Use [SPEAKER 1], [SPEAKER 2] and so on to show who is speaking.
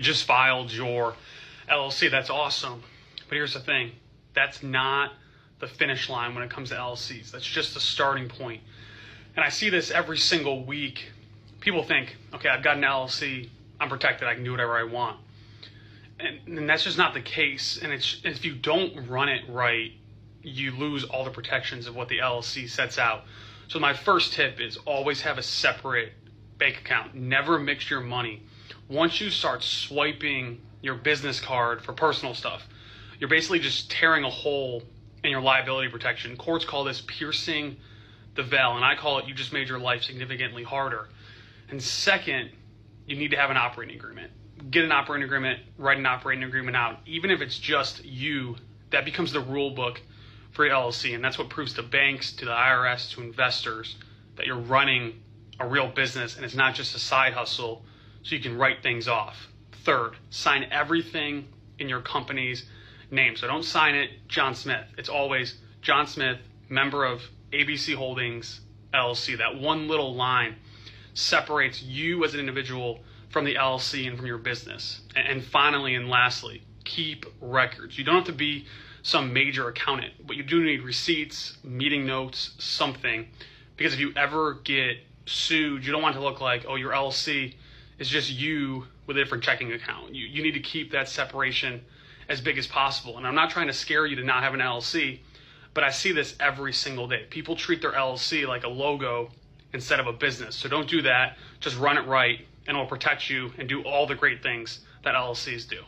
[SPEAKER 1] You just filed your LLC. That's awesome. But here's the thing. That's not the finish line when it comes to LLCs. That's just the starting point. And I see this every single week. People think, okay, I've got an LLC. I'm protected. I can do whatever I want. And that's just not the case. And if you don't run it right, you lose all the protections of what the LLC sets out. So my first tip is always have a separate bank account. Never mix your money. Once you start swiping your business card for personal stuff, you're basically just tearing a hole in your liability protection. Courts call this piercing the veil, and I call it you just made your life significantly harder. And second, you need to have an operating agreement. Get an operating agreement, write an operating agreement out. Even if it's just you, that becomes the rule book for your LLC, and that's what proves to banks, to the IRS, to investors that you're running a real business and it's not just a side hustle so you can write things off. Third, sign everything in your company's name. So don't sign it John Smith. It's always John Smith, member of ABC Holdings, LLC. That one little line separates you as an individual from the LLC and from your business. And finally and lastly, keep records. You don't have to be some major accountant, but you do need receipts, meeting notes, something. Because if you ever get sued, you don't want it to look like, oh, your LLC is just you with a different checking account. You need to keep that separation as big as possible. And I'm not trying to scare you to not have an LLC, but I see this every single day. People treat their LLC like a logo instead of a business. So don't do that. Just run it right, and it will protect you and do all the great things that LLCs do.